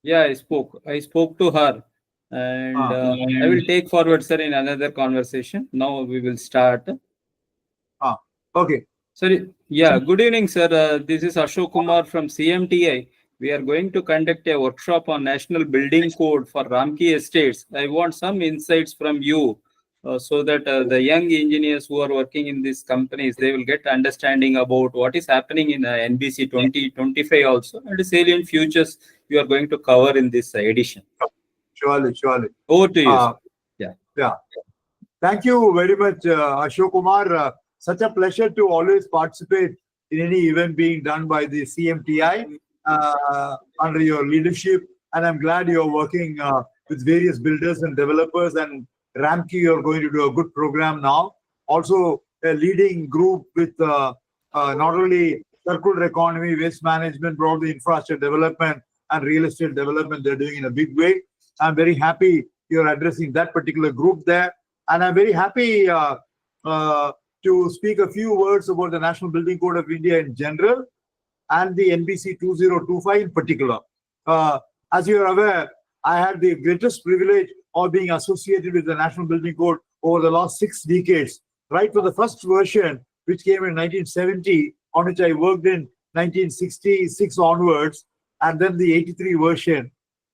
Yeah, I spoke to her, and Ah, I will take forward, sir, in another conversation. Now we will start. ah, okay. Sorry. Yeah, good evening, sir. This is Ashok Kumar from CMTI. We are going to conduct a workshop on National Building Code for Ramki Estates. I want some insights from you so that the young engineers who are working in these companies, they will get understanding about what is happening in NBC 2025 also, and the salient futures you are going to cover in this edition. Surely, surely. Over to you, sir. Uh, Yeah. yeah. Thank you very much, Ashok Kumar. Such a pleasure to always participate in any event being done by the CMTI under your leadership. And I'm glad you're working with various builders and developers. And Ramki, you're going to do a good program now. Also, a leading group with not only circular economy, waste management, but all the infrastructure development and real estate development they're doing in a big way. I'm very happy you're addressing that particular group there. And I'm very happy to speak a few words about the National Building Code of India in general and the NBC 2025 in particular. As you are aware, I had the greatest privilege of being associated with the National Building Code over the last 6 decades, right from the first version, which came in 1970, on which I worked in 1966 onwards, and then the 83 version.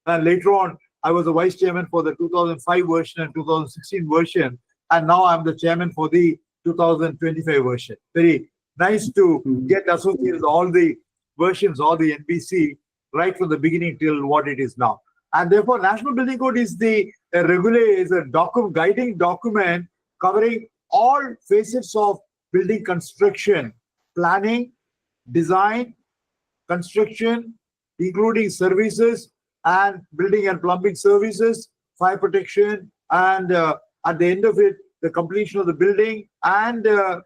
And later on, I was the vice chairman for the 2005 version and 2016 version, and now I'm the chairman for the 2025 version. Very nice to get associated with all the versions, all the NBC, right from the beginning till what it is now. And therefore, National Building Code is a guiding document covering all facets of building construction, planning, design, construction, including services, and building and plumbing services, fire protection, and at the end of it, the completion of the building and the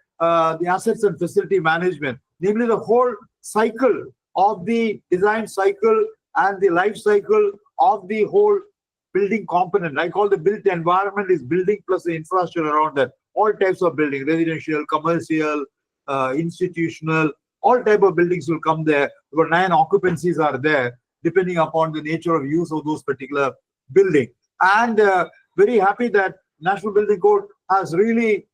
assets and facility management, namely the whole cycle of the design cycle and the life cycle of the whole building component. I call the built environment is building plus the infrastructure around that. All types of building, residential, commercial, institutional, all type of buildings will come there. About 9 occupancies are there, depending upon the nature of use of those particular building. And very happy that National Building Code has really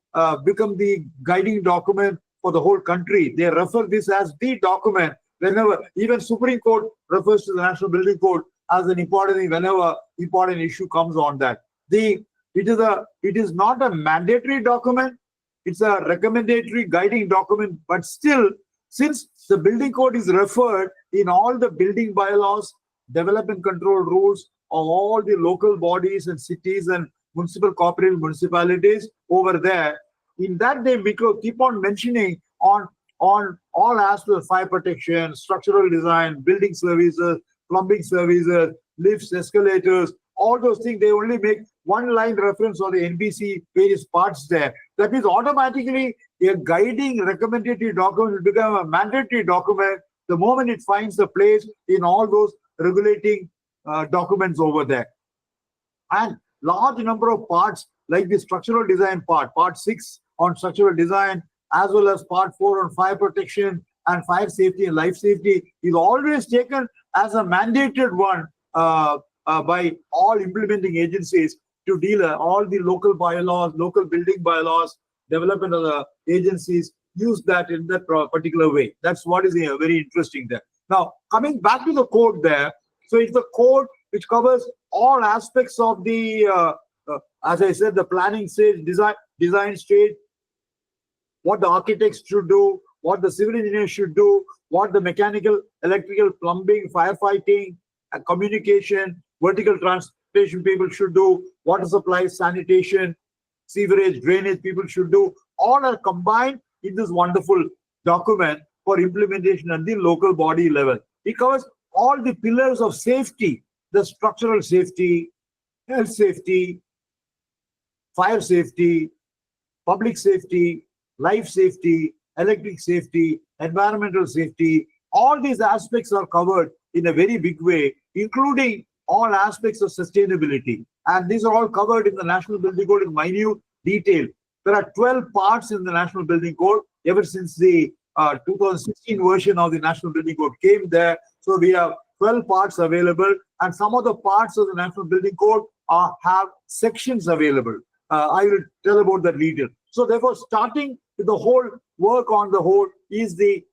become the guiding document for the whole country. They refer this as the document whenever, even Supreme Court refers to the National Building Code as an important thing whenever important issue comes on that. It is not a mandatory document, it's a recommendatory guiding document, but still, since the building code is referred in all the building bylaws, development control rules of all the local bodies and cities and municipal cooperative municipalities over there, in that they keep on mentioning on all aspects of fire protection, structural design, building services, plumbing services, lifts, escalators, all those things. They only make one line reference on the NBC various parts there. That means automatically a guiding recommendatory document will become a mandatory document the moment it finds a place in all those regulating documents over there. And large number of parts like the structural design part 6 on structural design, as well as part 4 on fire protection and fire safety and life safety is always taken as a mandated one by all implementing agencies to deal all the local bylaws, local building bylaws, development of the agencies use that in that particular way. That's what is very interesting there. Now, coming back to the code there, so it's the code which covers all aspects of the, as I said, the planning stage, design stage, what the architects should do, what the civil engineers should do, what the mechanical, electrical, plumbing, firefighting, communication, vertical transportation people should do, water supply, sanitation, sewerage, drainage people should do. All are combined in this wonderful document for implementation at the local body level. It covers all the pillars of safety, the structural safety, health safety, fire safety, public safety, life safety, electric safety, environmental safety. All these aspects are covered in a very big way, including all aspects of sustainability. And these are all covered in the National Building Code in minute detail. There are 12 parts in the National Building Code ever since the 2016 version of the National Building Code came there. So we have 12 parts available, and some of the parts of the National Building Code have sections available. I will tell about that later. So therefore, starting with the whole work on the whole is the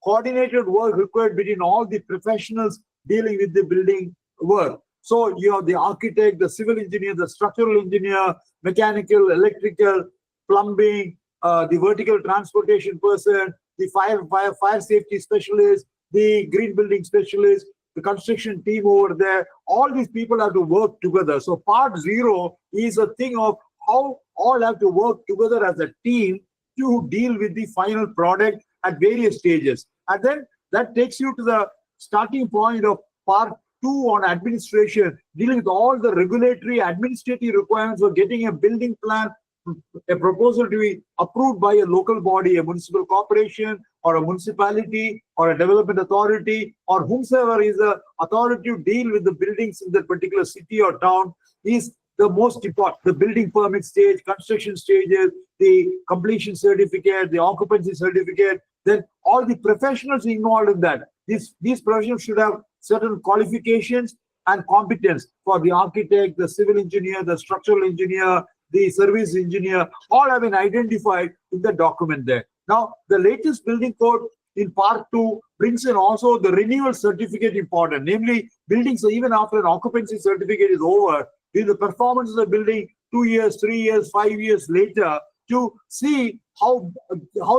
coordinated work required between all the professionals dealing with the building work. So you have the architect, the civil engineer, the structural engineer, mechanical, electrical, plumbing, the vertical transportation person, the fire safety specialist, the green building specialist, the construction team over there. All these people have to work together. So part 0 is a thing of how all have to work together as a team to deal with the final product at various stages. And then that takes you to the starting point of part 2 on administration, dealing with all the regulatory administrative requirements for getting a building plan, a proposal to be approved by a local body, a municipal corporation or a municipality or a development authority or whomsoever is the authority to deal with the buildings in that particular city or town is the most important. The building permit stage, construction stages, the completion certificate, the occupancy certificate, then all the professionals involved in that. These professionals should have certain qualifications and competence for the architect, the civil engineer, the structural engineer, the service engineer, all have been identified in the document there. Now, the latest building code in part 2 brings in also the renewal certificate important, namely buildings, even after an occupancy certificate is over, the performance of the building 2 years, 3 years, 5 years later to see how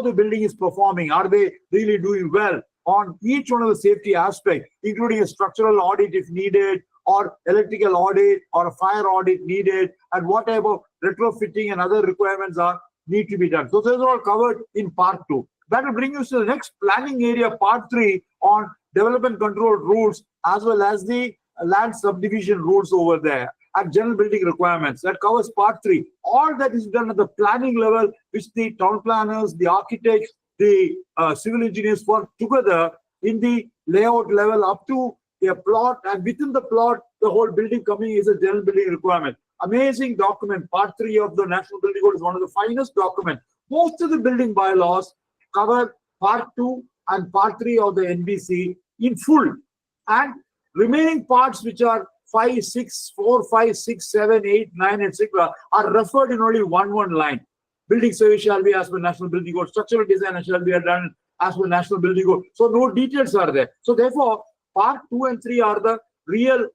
the building is performing. Are they really doing well on each one of the safety aspects, including a structural audit if needed, or electrical audit or a fire audit needed, and what type of retrofitting and other requirements need to be done. So those are all covered in part 2. That will bring us to the next planning area, part 3, on development control rules as well as the land subdivision rules over there and general building requirements. That covers part 3. All that is done at the planning level, which the town planners, the architects, the civil engineers work together in the layout level up to a plot, and within the plot, the whole building coming is a general building requirement. Amazing document. Part 3 of the National Building Code is one of the finest documents. Most of the building bylaws cover part 2 and part 3 of the NBC in full, and remaining parts, which are 5, 6, 4, 5, 6, 7, 8, 9, etc., are referred in only one line. Building survey shall be as per National Building Code. Structural design shall be done as per National Building Code. So no details are there. So therefore, part 2 and 3 are the real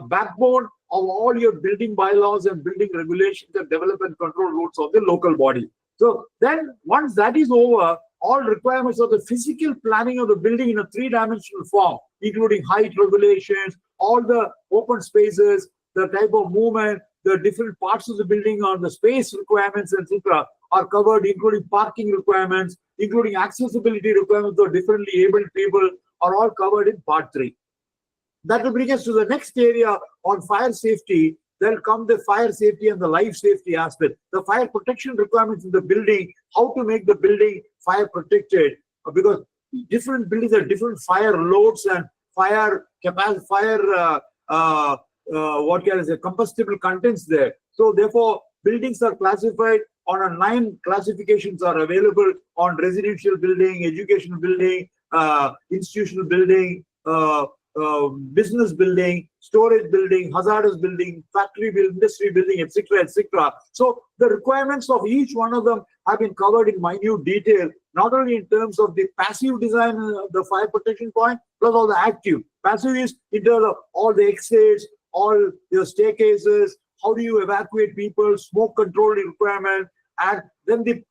backbone of all your building bylaws and building regulations and development control rules of the local body. So then once that is over, all requirements of the physical planning of the building in a 3-dimensional form, including height regulations, all the open spaces, the type of movement, the different parts of the building or the space requirements, etc., are covered, including parking requirements, including accessibility requirements for differently abled people, are all covered in part 3. That will bring us to the next area on fire safety. There will come the fire safety and the life safety aspect. The fire protection requirements in the building, how to make the building fire protected, because different buildings have different fire loads and fire capacity, combustible contents there. So therefore, buildings are classified on a 9 classifications are available on residential building, educational building, institutional building, business building, storage building, hazardous building, factory building, industry building, etc., etc. So the requirements of each one of them have been covered in minute detail, not only in terms of the passive design of the fire protection point, plus all the active. Passive is in terms of all the exits, all your staircases, how do you evacuate people, smoke control requirement, and then the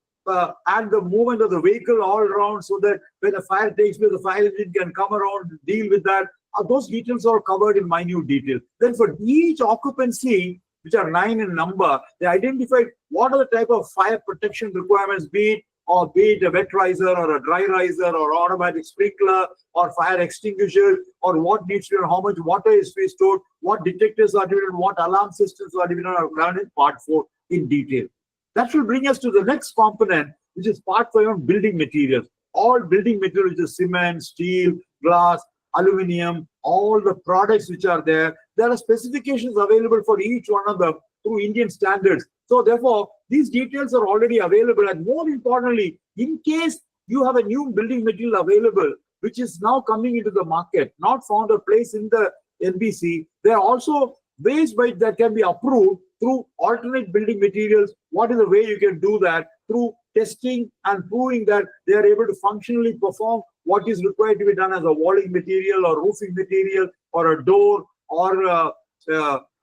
movement of the vehicle all around, so that when a fire takes place, the fire engine can come around and deal with that. Those details are covered in minute detail. Then for each occupancy, which are 9 in number, they identified what are the type of fire protection requirements, be it a wet riser or a dry riser or automatic sprinkler or fire extinguisher, or what needs to be, how much water is to be stored, what detectors are to be done, what alarm systems are to be done, are done in part 4 in detail. That will bring us to the next component, which is part 5 on building materials. All building materials, which is cement, steel, glass, aluminium, all the products which are there are specifications available for each one of them through Indian standards. So therefore, these details are already available. And more importantly, in case you have a new building material available, which is now coming into the market, not found a place in the NBC. There are also ways by that can be approved through alternate building materials. What is the way you can do that? Through testing and proving that they are able to functionally perform what is required to be done as a walling material or roofing material or a door or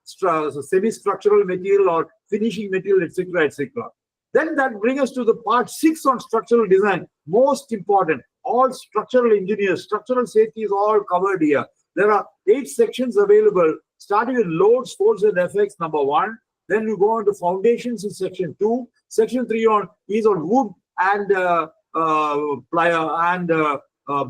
semi-structural material or finishing material, etc., etc. Then that brings us to the part 6 on structural design. Most important, all structural engineers, structural safety is all covered here. There are 8 sections available, starting with loads, force, and effects, number 1. Then you go on to foundations in section 2. Section 3 is on wood and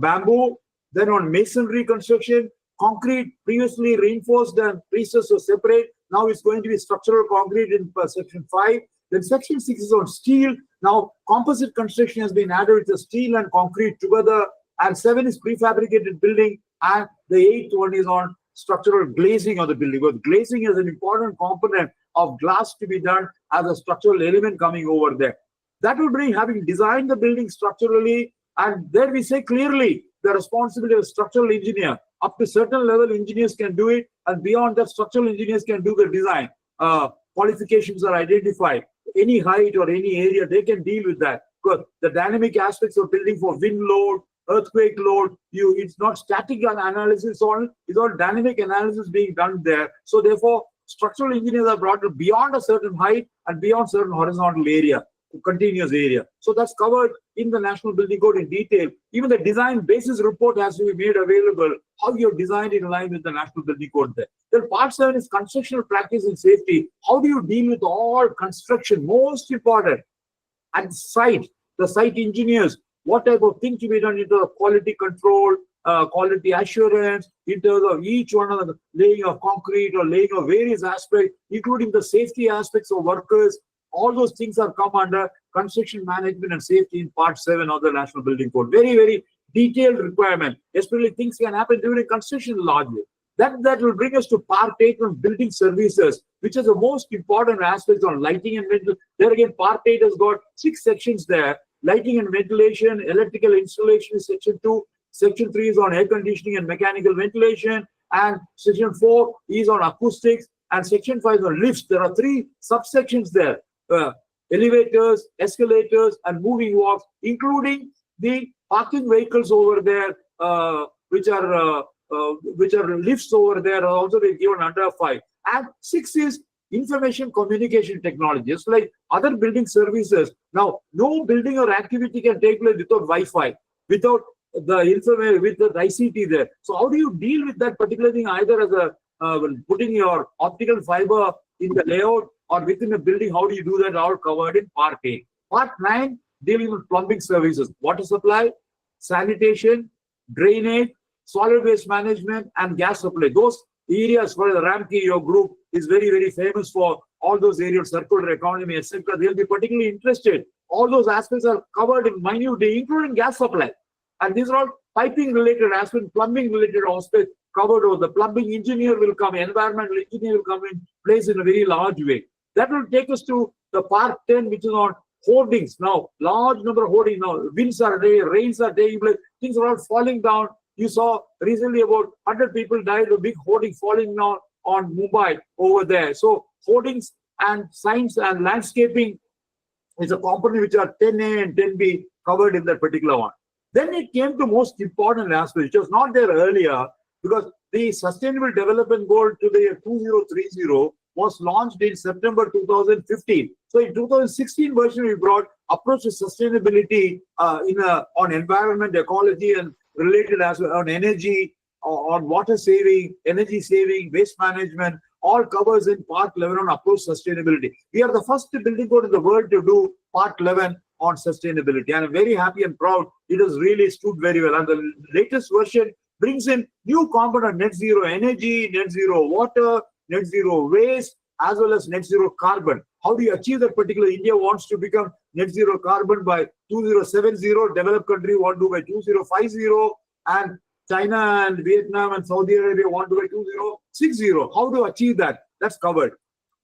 bamboo. Then on masonry construction, concrete, previously reinforced and precast or separate. Now it's going to be structural concrete in section 5. Then section 6 is on steel. Now composite construction has been added with the steel and concrete together. And 7 is prefabricated building. And the 8th one is on structural glazing of the building. Because glazing is an important component of glass to be done as a structural element coming over there. That will bring, having designed the building structurally, and there we say clearly the responsibility of structural engineer. Up to certain level, engineers can do it, and beyond that, structural engineers can do the design. Qualifications are identified. Any height or any area, they can deal with that. Because the dynamic aspects of building for wind load, earthquake load, it's not static analysis, it's all dynamic analysis being done there. So therefore, structural engineers are brought to beyond a certain height and beyond certain horizontal area, continuous area. So that's covered in the National Building Code in detail. Even the design basis report has to be made available, how you're designed in line with the National Building Code there. Then part 7 is constructional practice and safety. How do you deal with all construction? Most important, at site, the site engineers, what type of thing to be done in terms of quality control, quality assurance, in terms of each one of the laying of concrete or laying of various aspects, including the safety aspects of workers. All those things are come under construction management and safety in part 7 of the National Building Code. Very, very detailed requirement, especially things can happen during construction largely. That will bring us to part 8 on building services, which is the most important aspects on lighting and ventilation. There again, part 8 has got 6 sections there. Lighting and ventilation, electrical installation is section 2. Section 3 is on air conditioning and mechanical ventilation. And section 4 is on acoustics. And section 5 is on lifts. There are 3 subsections there. Elevators, escalators, and moving walks, including the parking vehicles over there, which are lifts over there, are also they given under 5. And 6 is information communication technology, just like other building services. Now, no building or activity can take place without Wi-Fi, without the information, with the ICT there. So how do you deal with that particular thing, either as a putting your optical fiber in the layout or within a building? How do you do that? All covered in part 8. Part 9, dealing with plumbing services, water supply, sanitation, drainage, solid waste management, and gas supply. Those areas where the Ramki, your group, is very, very famous for, all those areas, circular economy, etc. They'll be particularly interested. All those aspects are covered in minute, including gas supply. And these are all piping related aspects, plumbing related aspects covered over. The plumbing engineer will come, environmental engineer will come in place in a very large way. That will take us to the part 10, which is on hoardings. Now, large number of hoardings. Now, winds are there, rains are taking place, things are all falling down. You saw recently about 100 people died of big hoarding falling down on Mumbai over there. So hoardings and signs and landscaping is a component which are 10A and 10B covered in that particular one. Then it came to most important aspect, which was not there earlier, because the Sustainable Development Goal to the year 2030 was launched in September 2015. So in 2016 version, we brought approach to sustainability on environment, ecology, and related aspects on energy, on water saving, energy saving, waste management, all covers in part 11 on approach sustainability. We are the first building code in the world to do part 11 on sustainability. And I'm very happy and proud. It has really stood very well. And the latest version brings in new component, net zero energy, net zero water, net zero waste, as well as net zero carbon. How do you achieve that particular? India wants to become net zero carbon by 2070, developed country want to by 2050, and China and Vietnam and Saudi Arabia want to by 2060. How to achieve that? That's covered.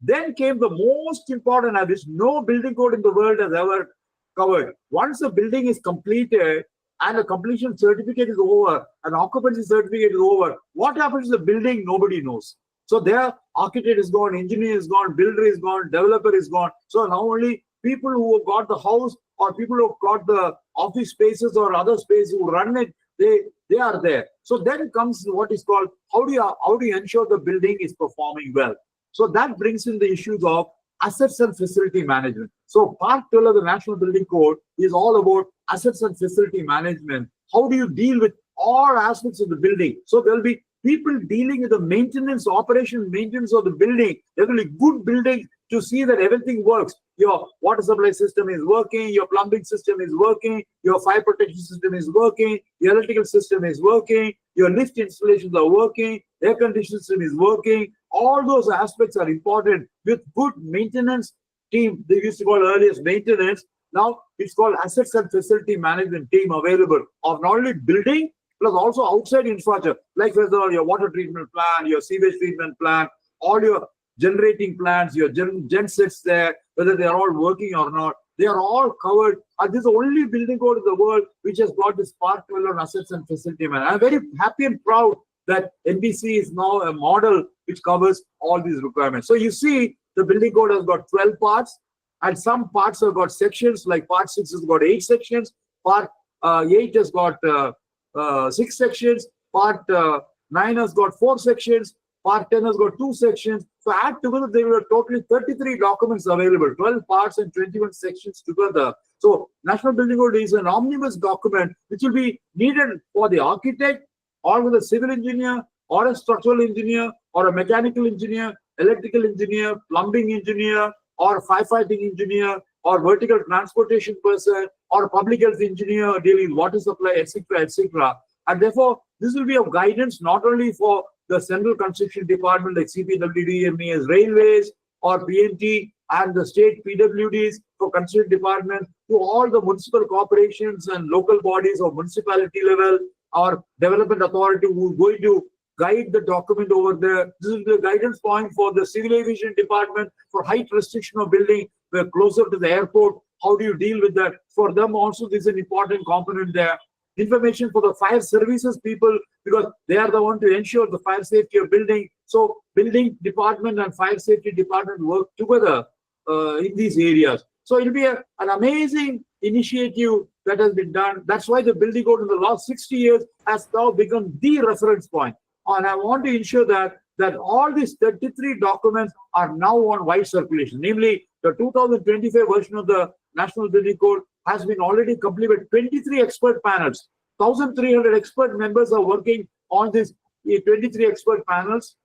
Then came the most important, which no building code in the world has ever covered. Once a building is completed, and the completion certificate is over, and occupancy certificate is over, what happens to the building? Nobody knows. So their architect is gone, engineer is gone, builder is gone, developer is gone. So now only people who have got the house or people who have got the office spaces or other space who run it, they are there. So then comes what is called, how do you ensure the building is performing well? So that brings in the issues of assets and facility management. So part 12 of the National Building Code is all about assets and facility management. How do you deal with all aspects of the building? So there will be people dealing with the maintenance, operation, maintenance of the building. There will be good buildings to see that everything works. Your water supply system is working, your plumbing system is working, your fire protection system is working, your electrical system is working, your lift installations are working, air conditioning system is working. All those aspects are important with good maintenance team. They used to call earlier maintenance. Now it's called assets and facility management team available of not only building, plus also outside infrastructure, like whether your water treatment plan, your sewage treatment plan, all your generating plants, your gen sets there, whether they are all working or not, they are all covered. And this is the only building code in the world which has got this part 12 on assets and facility management. I'm very happy and proud that NBC is now a model which covers all these requirements. So you see, the building code has got 12 parts, and some parts have got sections, like part 6 has got 8 sections, part 8 has got 6 sections, part 9 has got 4 sections, part 10 has got 2 sections. So add together, there were totally 33 documents available, 12 parts and 21 sections together. So National Building Code is an omnibus document which will be needed for the architect, or with a civil engineer, or a structural engineer, or a mechanical engineer, electrical engineer, plumbing engineer, or firefighting engineer, or vertical transportation person, or public health engineer dealing with water supply, etc., etc. And therefore, this will be of guidance not only for the central construction department like CPWD, MES, railways, or PNT, and the state PWDs for construction department, to all the municipal corporations and local bodies of municipality level, or development authority who is going to guide the document over there. This is the guidance point for the civil aviation department for height restriction of building. We're closer to the airport. How do you deal with that? For them also, this is an important component there. Information for the fire services people, because they are the one to ensure the fire safety of building. So building department and fire safety department work together in these areas. So it'll be an amazing initiative that has been done. That's why the building code in the last 60 years has now become the reference point. And I want to ensure that all these 33 documents are now on wide circulation. Namely, the 2025 version of the National Building Code has been already completed with 23 expert panels. 1,300 expert members are working on this 23 expert panels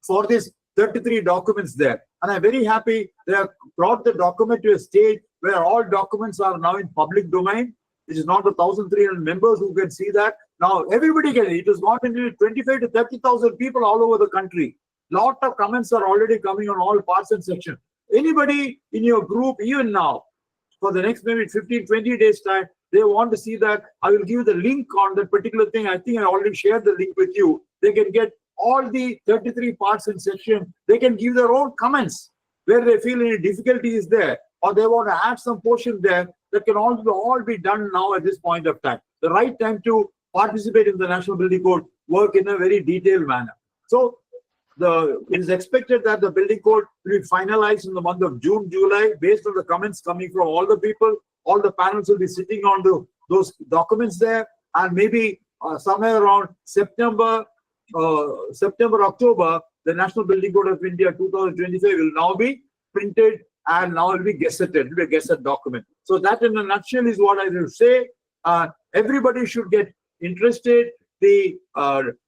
for these 33 documents there. And I'm very happy they have brought the document to a stage where all documents are now in public domain. It is not the 1,300 members who can see that. Now everybody can. It has gone into 25 to 30,000 people all over the country. Lot of comments are already coming on all parts and sections. Anybody in your group, even now, for the next maybe 15, 20 days time, they want to see that, I will give you the link on that particular thing. I think I already shared the link with you. They can get all the 33 parts and sections. They can give their own comments where they feel any difficulty is there, or they want to add some portion there. That can all be done now at this point of time. The right time to participate in the National Building Code work in a very detailed manner. So it is expected that the building code will be finalized in the month of June, July, based on the comments coming from all the people. All the panels will be sitting on those documents there, and maybe somewhere around September, October, the National Building Code of India 2025 will now be printed and now it will be gazetted. It will be a gazette document. So that in a nutshell is what I will say. Everybody should get interested. The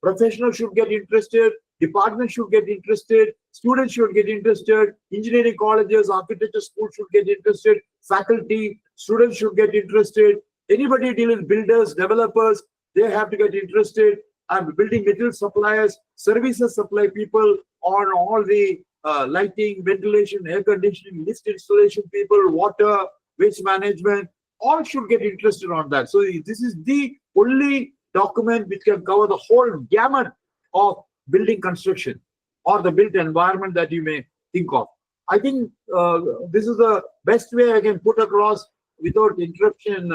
professionals should get interested. Departments should get interested. Students should get interested. Engineering colleges, architecture schools should get interested. Faculty, students should get interested. Anybody dealing with builders, developers, they have to get interested. And building material suppliers, services supply people on all the lighting, ventilation, air conditioning, lift installation people, water, waste management, all should get interested on that. So this is the only document which can cover the whole gamut of building construction or the built environment that you may think of. I think this is the best way I can put across without interruption,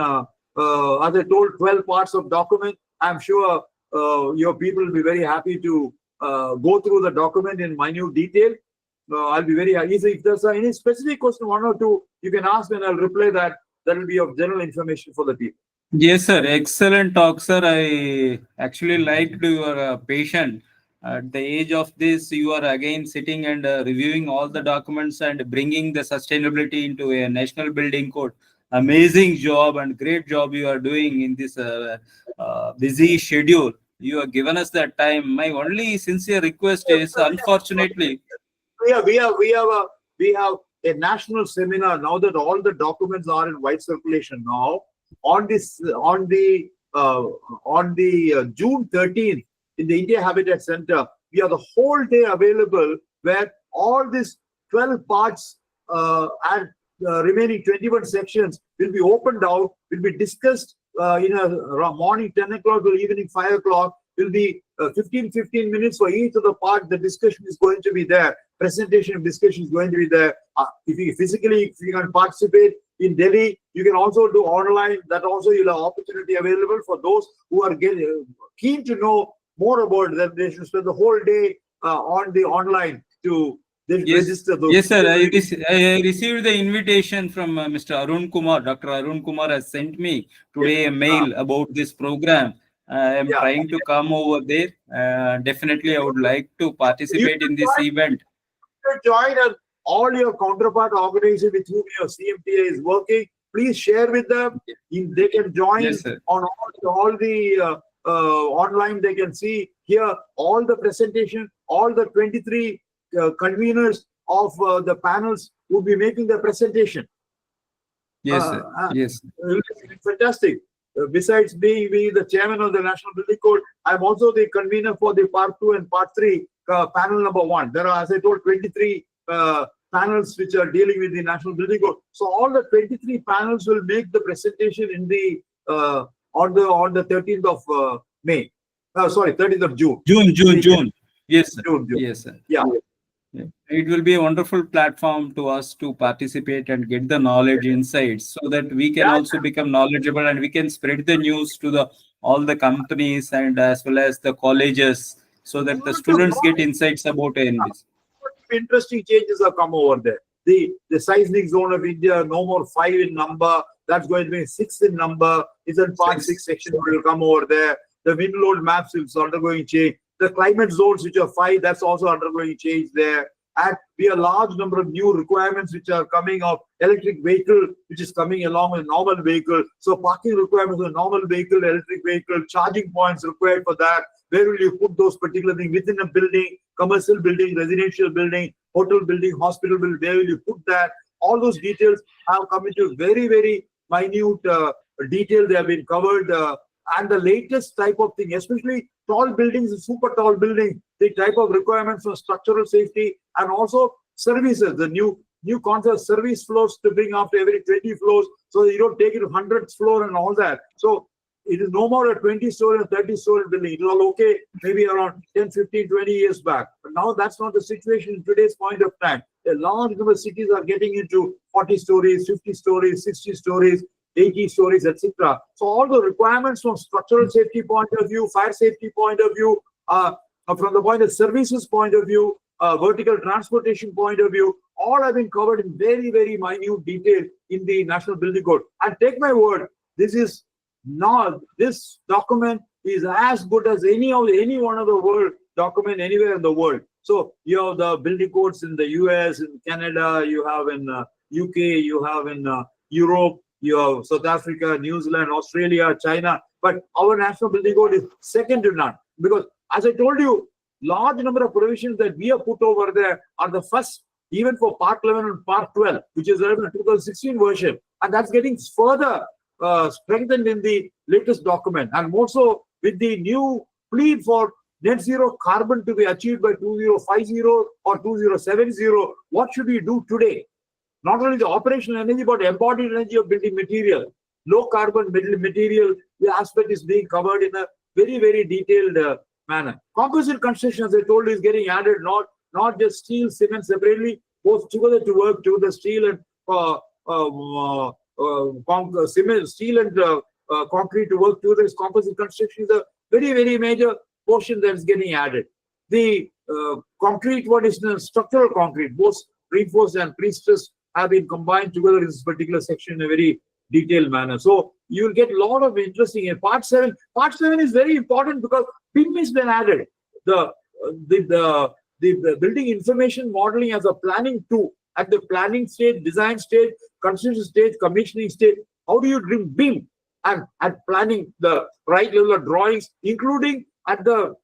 as I told, 12 parts of document. I'm sure your people will be very happy to go through the document in minute detail. I'll be very easy. If there's any specific question, one or two, you can ask and I'll reply that. That will be of general information for the people. Yes, sir. Excellent talk, sir. I actually liked your patient. At the age of this, you are again sitting and reviewing all the documents and bringing the sustainability into a national building code. Amazing job and great job you are doing in this busy schedule. You have given us that time. My only sincere request is, unfortunately, We have a national seminar now that all the documents are in wide circulation now. On the June 13th in the India Habitat Center, we have the whole day available where all these 12 parts and remaining 21 sections will be opened out, will be discussed in a morning 10 o'clock or evening 5 o'clock. Will be 15 minutes for each of the part. The discussion is going to be there. Presentation discussion is going to be there. If you can participate in Delhi, you can also do online. That also you'll have opportunity available for those who are keen to know more about them. They should spend the whole day on the online to register those. Yes, sir. I received the invitation from Mr. Arun Kumar. Dr. Arun Kumar has sent me today a mail about this program. I am trying to come over there. Definitely, I would like to participate in this event. Join and all your counterpart organization with whom your CMTI is working. Please share with them. If they can join on all the online. They can see here all the presentation. All the 23 conveners of the panels will be making the presentation. Yes, sir. Yes. Fantastic. Besides being the chairman of the National Building Code, I'm also the convener for the Part 2 and Part 3 panel number 1. There are, as I told, 23 panels which are dealing with the National Building Code. So all the 23 panels will make the presentation in the on the 13th of May. Sorry, 13th of June. June. Yes, sir. June. Yes, sir. Yeah. It will be a wonderful platform to us to participate and get the knowledge insights so that we can also become knowledgeable and we can spread the news to all the companies and as well as the colleges so that the students get insights about NBC. Interesting changes have come over there. The seismic zone of India, no more 5 in number. That's going to be 6 in number. It's in Part 6 section will come over there. The wind load maps is undergoing change. The climate zones which are 5, that's also undergoing change there. And we have a large number of new requirements which are coming of electric vehicle, which is coming along with normal vehicle. So parking requirements for normal vehicle, electric vehicle, charging points required for that. Where will you put those particular things within a building, commercial building, residential building, hotel building, hospital building? Where will you put that? All those details have come into very, very minute detail. They have been covered. And the latest type of thing, especially tall buildings and super tall buildings, the type of requirements for structural safety and also services, the new concept service floors to bring after every 20 floors, so you don't take it to 100th floor and all that. So it is no more a 20-story and 30-story building. It was all okay maybe around 10, 15, 20 years back. But now that's not the situation in today's point of time. A large number of cities are getting into 40 stories, 50 stories, 60 stories, 80 stories, etc. So all the requirements from structural safety point of view, fire safety point of view, from the point of services point of view, vertical transportation point of view, all have been covered in very, very minute detail in the National Building Code. And take my word, this document is as good as any one of the world document anywhere in the world. So you have the building codes in the US, in Canada, you have in UK, you have in Europe, you have South Africa, New Zealand, Australia, China. But our National Building Code is second to none. Because as I told you, large number of provisions that we have put over there are the first, even for Part 11 and Part 12, which is the 2016 version. And that's getting further strengthened in the latest document. And more so with the new plea for net zero carbon to be achieved by 2050 or 2070. What should we do today? Not only the operational energy, but embodied energy of building material. Low carbon building material, the aspect is being covered in a very, very detailed manner. Composite construction, as I told you, is getting added, not just steel, cement separately, both together to work together, steel and cement, steel and concrete to work through this. Composite construction is a very, very major portion that is getting added. The concrete, what is the structural concrete, both reinforced and pre-stressed, have been combined together in this particular section in a very detailed manner. So you will get a lot of interesting in part 7. Part 7 is very important because BIM is then added. The building information modeling as a planning tool at the planning stage, design stage, construction stage, commissioning stage. How do you bring BIM and at planning the right level of drawings, including at the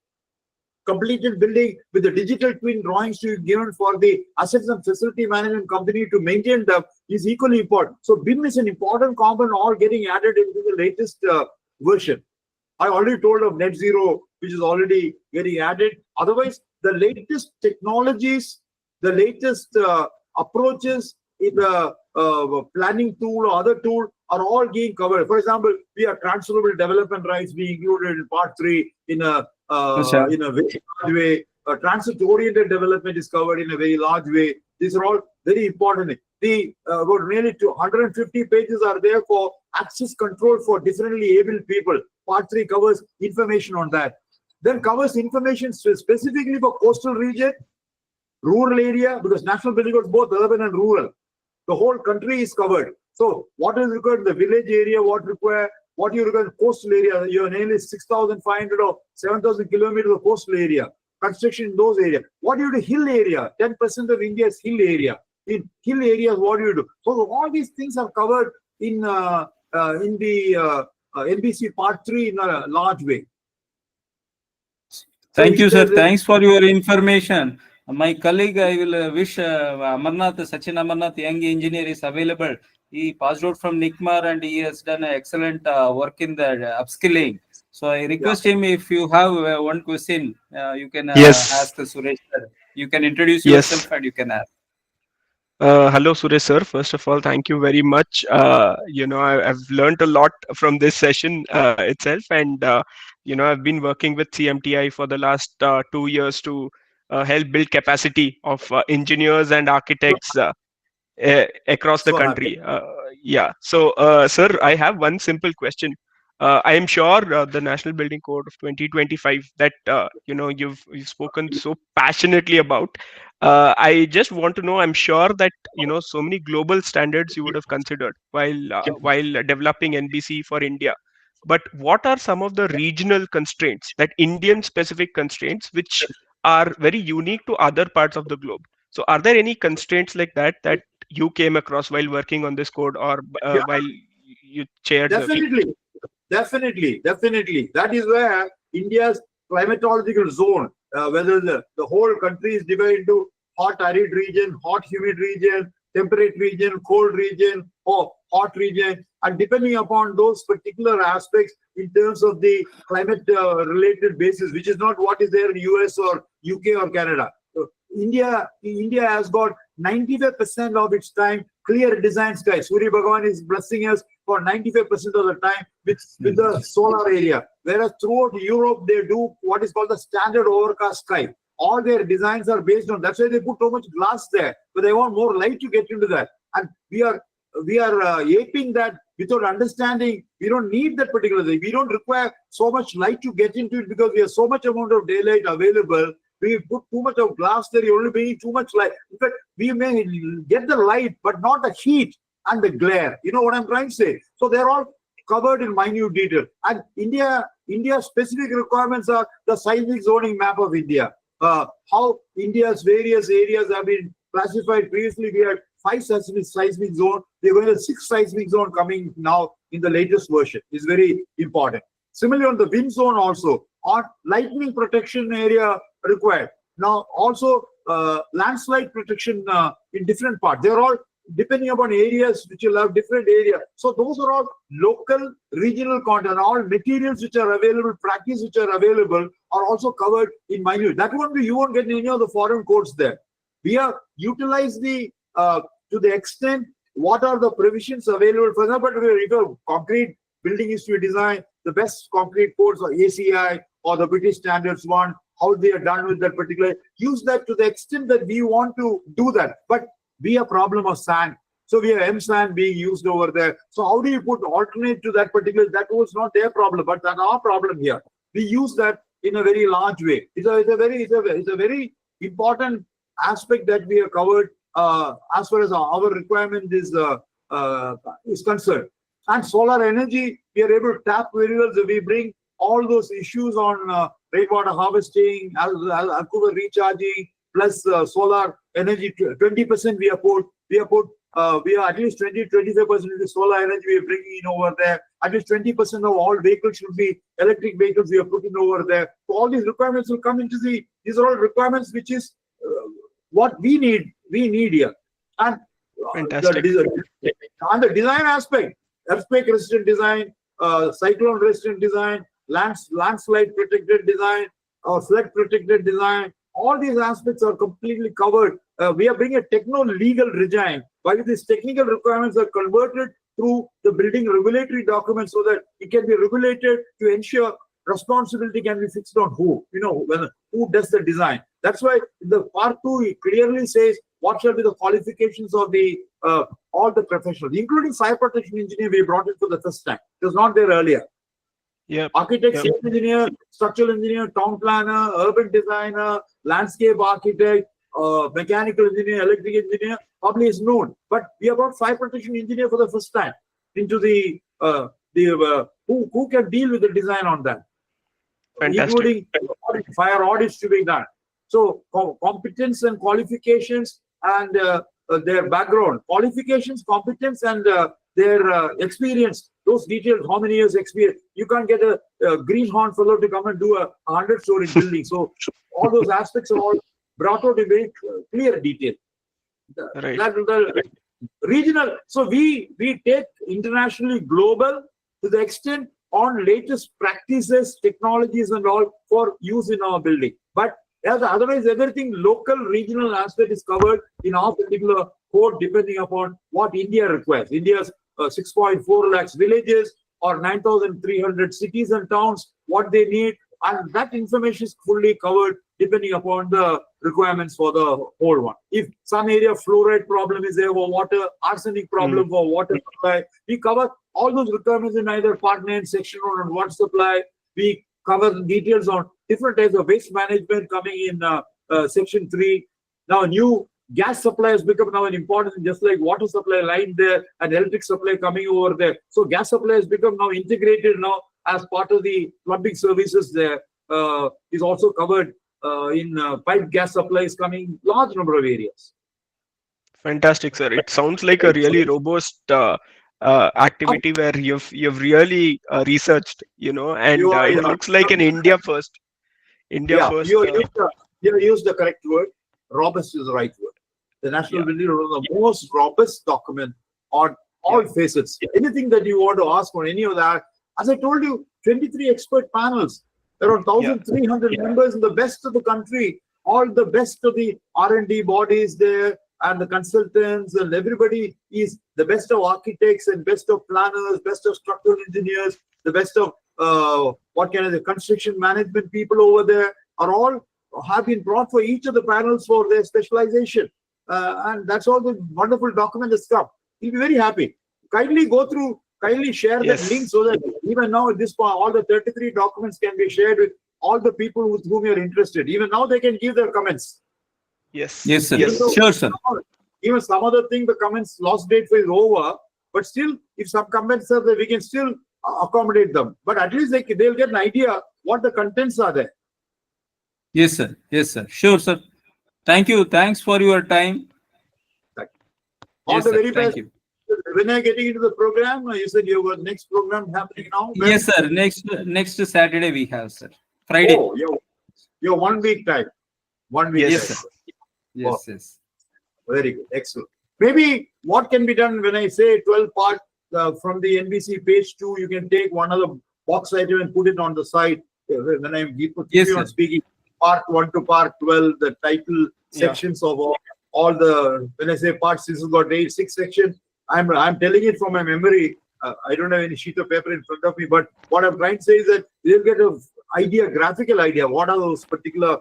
completed building with the digital twin drawings to be given for the assets and facility management company to maintain them is equally important. So BIM is an important component all getting added into the latest version. I already told of net zero, which is already getting added. Otherwise, the latest technologies, the latest approaches in the planning tool or other tool are all being covered. For example, we have transferable development rights being included in part 3 in a very large way. Transit-oriented development is covered in a very large way. These are all very important. The about nearly 250 pages are there for access control for differently able people. Part 3 covers information on that. Then covers information specifically for coastal region, rural area, because national building codes both urban and rural. The whole country is covered. So what is required in the village area, what you require in coastal area, you have nearly 6,500 or 7,000 kilometers of coastal area. Construction in those areas. What do you do? Hill area. 10% of India is hill area. In hill areas, what do you do? So all these things are covered in the NBC part 3 in a large way. Thank you, sir. Thanks for your information. My colleague, I will wish Amarnath, Sachin Amarnath, young engineer, is available. He passed out from NICMAR and he has done excellent work in the upskilling. So I request him, if you have one question, you can ask Suresh sir. You can introduce yourself and you can ask. Hello, Suresh sir. First of all, thank you very much. I've learned a lot from this session itself, and I've been working with CMTI for the last 2 years to help build capacity of engineers and architects across the country. So, sir, I have one simple question. I am sure the National Building Code of 2025 that you've spoken so passionately about. I just want to know. I'm sure that so many global standards you would have considered while developing NBC for India. But what are some of the regional constraints, that Indian specific constraints, which are very unique to other parts of the globe? So, are there any constraints like that you came across while working on this code, or while you chaired? Definitely. That is where India's climatological zone, whether the whole country is divided into hot arid region, hot humid region, temperate region, cold region, or hot region, and depending upon those particular aspects in terms of the climate related basis, which is not what is there in US or UK or Canada. So India has got 95% of its time clear design sky. Surya Bhagavan is blessing us for 95% of the time with the solar area. Whereas throughout Europe, they do what is called the standard overcast sky. All their designs are based on, that's why they put so much glass there, but they want more light to get into that. And we are aping that without understanding. We don't need that particular thing. We don't require so much light to get into it because we have so much amount of daylight available. We put too much of glass there, you're only bringing too much light. In fact, we may get the light, but not the heat and the glare. You know what I'm trying to say? So they're all covered in minute detail. And India's specific requirements are the seismic zoning map of India. How India's various areas have been classified. Previously, we had 5 seismic zone. We're going to 6 seismic zone coming now in the latest version. It's very important. Similarly, on the wind zone also, on lightning protection area required. Now, also landslide protection in different parts. They're all depending upon areas which will have different areas. So those are all local, regional content. All materials which are available, practice which are available are also covered in minute. That won't be, you won't get any of the foreign codes there. We have utilized the to the extent what are the provisions available. For example, if a concrete building is to be designed, the best concrete codes are ACI or the British standards one, how they are done with that particular, use that to the extent that we want to do that. But we have problem of sand. So we have M-SAN being used over there. So how do you put alternate to that particular? That was not their problem, but that's our problem here. We use that in a very large way. It's a very important aspect that we have covered as far as our requirement is concerned. And solar energy, we are able to tap very well. So we bring all those issues on rainwater harvesting, Vancouver recharging, plus solar energy. 20% we are at least 20-25% of the solar energy we are bringing in over there. At least 20% of all vehicles should be electric vehicles we are putting over there. So all these requirements will come into these are all requirements which is what we need here. And Fantastic. on the design aspect, earthquake resistant design, cyclone resistant design, landslide protected design, or flood protected design, all these aspects are completely covered. We are bringing a techno-legal regime, while these technical requirements are converted through the building regulatory documents so that it can be regulated to ensure responsibility can be fixed on who, who does the design. That's why the part 2 it clearly says what shall be the qualifications of the all the professionals, including fire protection engineer. We brought it for the first time. It was not there earlier. Yeah. Architect, civil engineer, structural engineer, town planner, urban designer, landscape architect, mechanical engineer, electric engineer, probably is known. But we have brought fire protection engineer for the first time into the who can deal with the design on that. Fantastic. Including fire audits to be done. So competence and qualifications and their background, qualifications, competence, and their experience. Those details, how many years experience. You can't get a greenhorn fellow to come and do a 100-story building. So all those aspects are all brought out in very clear detail. Right. The regional. So we take internationally global to the extent on latest practices, technologies, and all for use in our building. But otherwise, everything local, regional aspect is covered in our particular code, depending upon what India requires. India's 6.4 lakhs villages or 9,300 cities and towns, what they need, and that information is fully covered depending upon the requirements for the whole one. If some area fluoride problem is there for water, arsenic problem for water supply, we cover all those requirements in either Part 9, Section 1 on water supply. We cover the details on different types of waste management coming in Section 3. Now, new gas supply has become now an important, just like water supply line there and electric supply coming over there. So gas supply has become now integrated now as part of the plumbing services there. Is also covered in pipe gas supplies coming large number of areas. Fantastic, sir. It sounds like a really robust activity where you've really researched, and it looks like an India first. First. You used the correct word. Robust is the right word. The National Building Code is the most robust document on all facets. Anything that you want to ask on any of that, as I told you, 23 expert panels. There are 1,300 members in the best of the country, all the best of the R&D bodies there, and the consultants, and everybody is the best of architects and best of planners, best of structural engineers, the best of the construction management people over there are all have been brought for each of the panels for their specialization. And that's all the wonderful document has come. You'll be very happy. Kindly go through, kindly share that link so that even now at this point, all the 33 documents can be shared with all the people with whom you're interested. Even now they can give their comments. Yes, sir. Even though, Sure, sir. Even some other thing, the comments lost date for is over, but still, if some comments are there, we can still accommodate them. But at least they'll get an idea what the contents are there. Yes, sir. Yes, sir. Sure, sir. Thank you. Thanks for your time. All Yes, the sir. very Thank best. you. When are you getting into the program? You said you have a next program happening now. When? Yes, sir. Next Saturday we have, sir. Friday. Oh, you're 1 week time. 1 week. Yes, time. sir. Yes, yes. Very good. Excellent. Maybe what can be done when I say 12 part from the NBC page 2, you can take one of the box item and put it on the side when I'm on speaking. Part 1 to part 12, the title sections of all the, when I say parts, this has got 6 sections. I'm telling it from my memory. I don't have any sheet of paper in front of me, but what I'm trying to say is that you'll get a graphical idea. What are those particular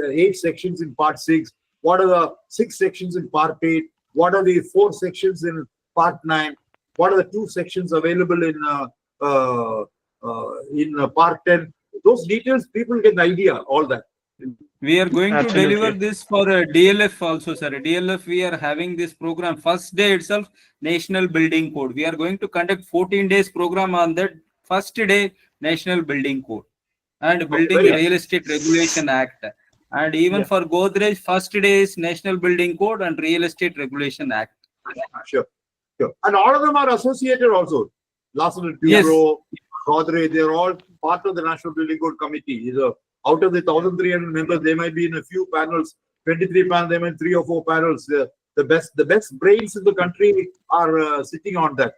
8 sections in part 6? What are the 6 sections in part 8? what are the 4 sections in Part 9, what are the 2 sections available in Part 10. Those details, people get an idea, all that. We are going to Absolutely. deliver this for DLF also, sir. DLF, we are having this program. First day itself, National Building Code. We are going to conduct 14 days program on that. First day, National Building Code and Building very Real Estate Regulation Act. And even Yeah. for Godrej, first day is National Building Code and Real Estate Regulation Act. Sure. And all of them are associated also. Larsen & Yes. Toubro, Godrej, they're all part of the National Building Code Committee. Out of the 1,300 members, they might be in a few panels, 23 panels, they might 3 or 4 panels. The best brains in the country are sitting on that.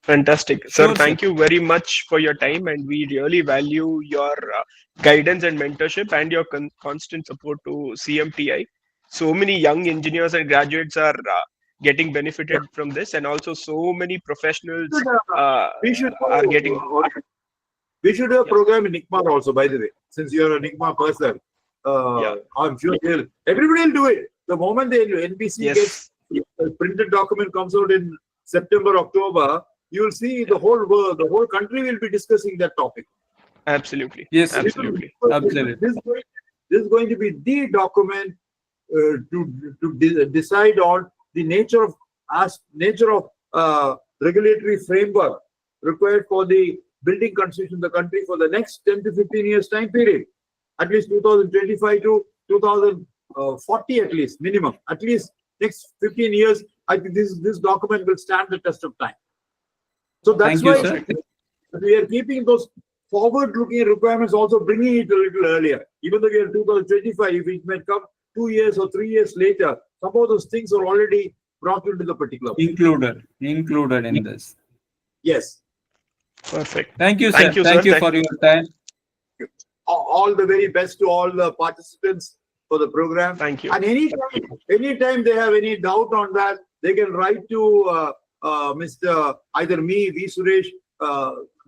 Fantastic. Sir, Sure, thank you very much for your time, and we really value your guidance and mentorship and your constant support to CMTI. So many young engineers and graduates are getting benefited from this, and also so many professionals We should are getting. We should do a program in NICMA also, by the way, since you're a NICMA person. I'm sure everybody will do it. The moment the NBC gets a printed document comes out in September, October, you will see the whole world, the whole country will be discussing that topic. Absolutely. Yes, absolutely. Absolutely. This is going to be the document to decide on the nature of regulatory framework required for the building construction in the country for the next 10 to 15 years time period. At least 2025 to 2040 at least, minimum. At least next 15 years, I think this document will stand the test of time. So that's Thank you, why sir. we are keeping those forward-looking requirements, also bringing it a little earlier. Even though we are 2025, if it might come 2 years or 3 years later, some of those things are already brought into the particular. Included in this. Yes. Perfect. Thank you, sir. Thank you, Thank sir. you for your time. All the very best to all the participants for the program. Thank you. And anytime they have any doubt on that, they can write to Mr. either me, V Suresh,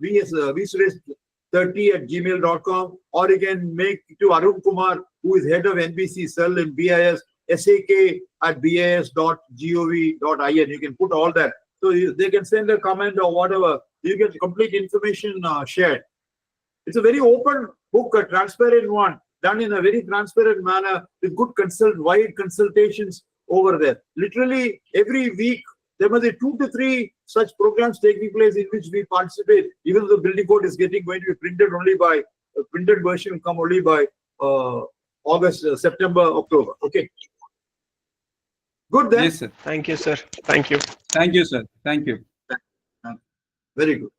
vsuresh30@gmail.com, or you can make to Arun Kumar, who is head of NBC cell in BIS, sak@bis.gov.in. You can put all that. So they can send a comment or whatever. You get complete information shared. It's a very open book, a transparent one, done in a very transparent manner with good wide consultations over there. Literally every week, there must be 2 to 3 such programs taking place in which we participate. Even though the building code is going to be printed only by, a printed version will come only by August, September, October. Okay. Good then. Yes, sir. Thank you, sir. Thank you. Thank you, sir. Thank you. Very good.